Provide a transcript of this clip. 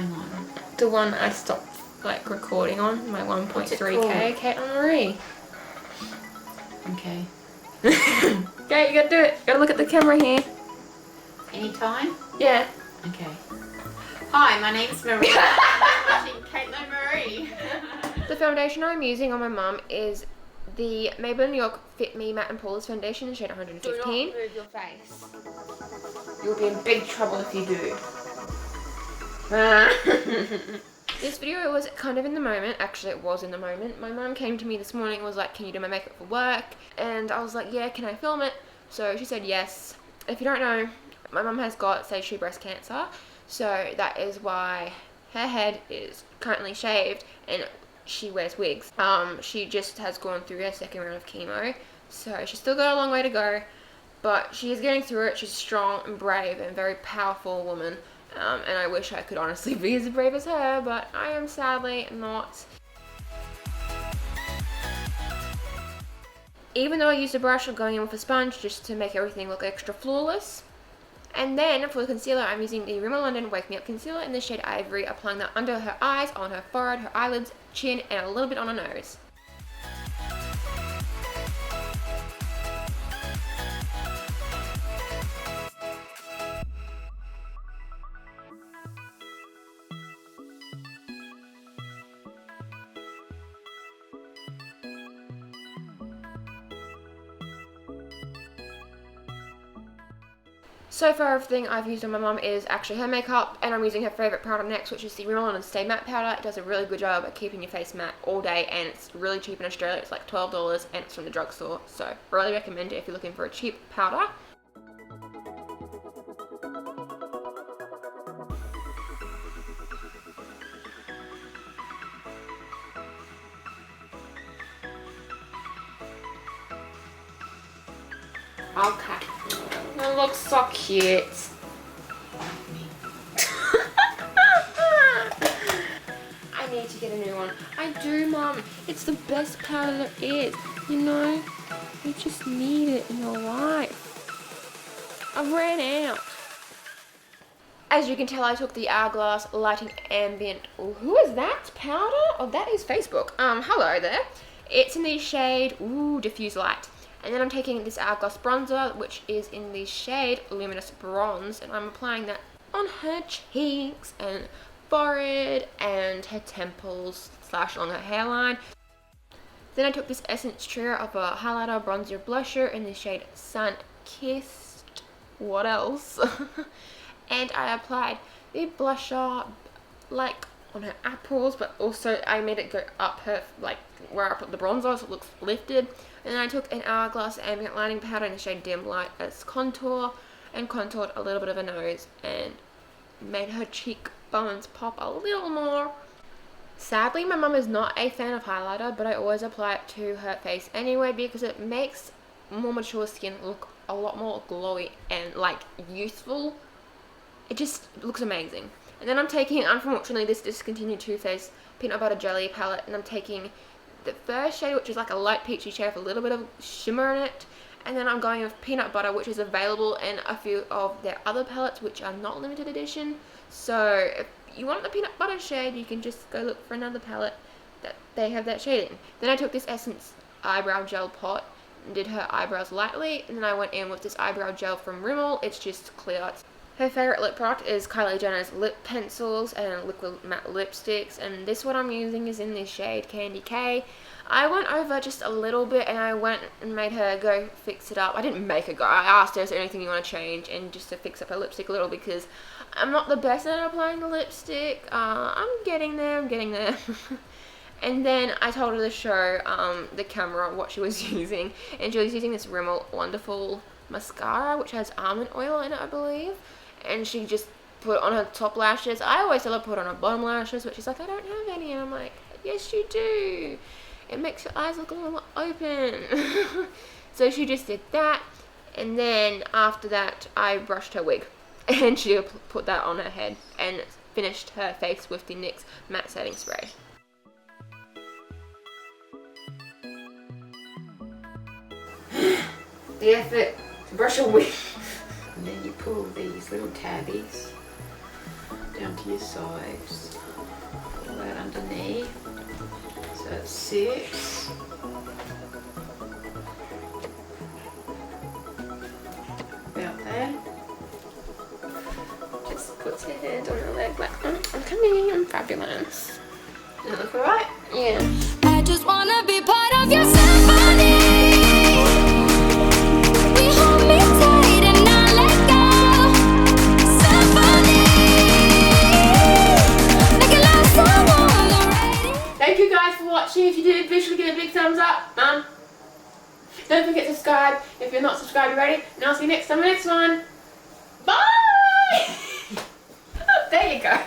going on? The one I stopped like recording on, my 1.3K Kate and Maree. Okay. Okay, you gotta do it. You gotta look at the camera here. Anytime? Yeah. Okay. Hi, my name's Maree. I'm watching Caitlin Maree. The foundation I'm using on my mum is the Maybelline New York Fit Me Matte and Poreless Foundation in shade 115. Do not move your face. You'll be in big trouble if you do. This video was kind of in the moment. Actually, it was in the moment. My mum came to me this morning and was like, can you do my makeup for work? And I was like, yeah, can I film it? So she said yes. If you don't know, my mum has got stage 2 breast cancer. So that is why her head is currently shaved and she wears wigs. She just has gone through her second round of chemo. So she's still got a long way to go. But she is getting through it. She's a strong and brave and very powerful woman. And I wish I could honestly be as brave as her, but I am sadly not. Even though I used a brush, I'm going in with a sponge just to make everything look extra flawless. And then for the concealer, I'm using the Rimmel London Wake Me Up Concealer in the shade Ivory, applying that under her eyes, on her forehead, her eyelids, chin, and a little bit on her nose. So far everything I've used on my mum is actually her makeup, and I'm using her favourite powder next, which is the Rimmel London Stay Matte Powder. It does a really good job at keeping your face matte all day, and it's really cheap in Australia. It's like $12 and it's from the drugstore, so really recommend it if you're looking for a cheap powder. Okay. It looks so cute. I need to get a new one. I do, Mum. It's the best powder there is. You know, you just need it in your life. I ran out. As you can tell, I took the Hourglass Lighting Ambient. Ooh, who is that powder? Oh, that is Facebook. Hello there. It's in the shade, Diffuse Light. And then I'm taking this Hourglass bronzer, which is in the shade Luminous Bronze, and I'm applying that on her cheeks and forehead and her temples / along her hairline. Then I took this Essence Trio of a highlighter, bronzer, blusher in the shade Sun Kissed. What else? And I applied the blusher like on her apples, but also I made it go up her, like where I put the bronzer, so it looks lifted. And then I took an Hourglass Ambient Lighting Powder in the shade Dim Light as contour, and contoured a little bit of a nose and made her cheekbones pop a little more. Sadly, my mum is not a fan of highlighter, but I always apply it to her face anyway because it makes more mature skin look a lot more glowy and like youthful. It just looks amazing. And then I'm taking, unfortunately, this discontinued Too Faced Peanut Butter Jelly palette, and I'm taking the first shade, which is like a light peachy shade with a little bit of shimmer in it, and then I'm going with Peanut Butter, which is available in a few of their other palettes, which are not limited edition. So if you want the Peanut Butter shade, you can just go look for another palette that they have that shade in. Then I took this Essence Eyebrow Gel pot and did her eyebrows lightly, and then I went in with this eyebrow gel from Rimmel. It's just clear. Her favourite lip product is Kylie Jenner's lip pencils and liquid matte lipsticks, and this one I'm using is in this shade Candy K. I went over just a little bit and I went and made her go fix it up. I didn't make her go. I asked her, is there anything you want to change, and just to fix up her lipstick a little, because I'm not the best at applying the lipstick. I'm getting there. And then I told her to show the camera what she was using, and she was using this Rimmel Wonderful mascara, which has almond oil in it, I believe. And she just put it on her top lashes. I always tell her to put it on her bottom lashes, but she's like, I don't have any. And I'm like, yes you do. It makes your eyes look a little open. So she just did that, and then after that I brushed her wig, and she put that on her head and finished her face with the NYX matte setting spray. The effort to brush a wig. And then you pull these little tabbies down to your sides. Pull that underneath. So it's 6. About there. Just puts her hand on her leg like, I'm coming, I'm fabulous. Does it look alright? Yeah. I just wanna be part of your symphony. We hold me tight and not let go. Symphony. Make it last so on the radio. Thank you guys for watching. If you did, be sure to give a big thumbs up. Don't forget to subscribe if you're not subscribed already. And I'll see you next time on the next one. Bye! There you go.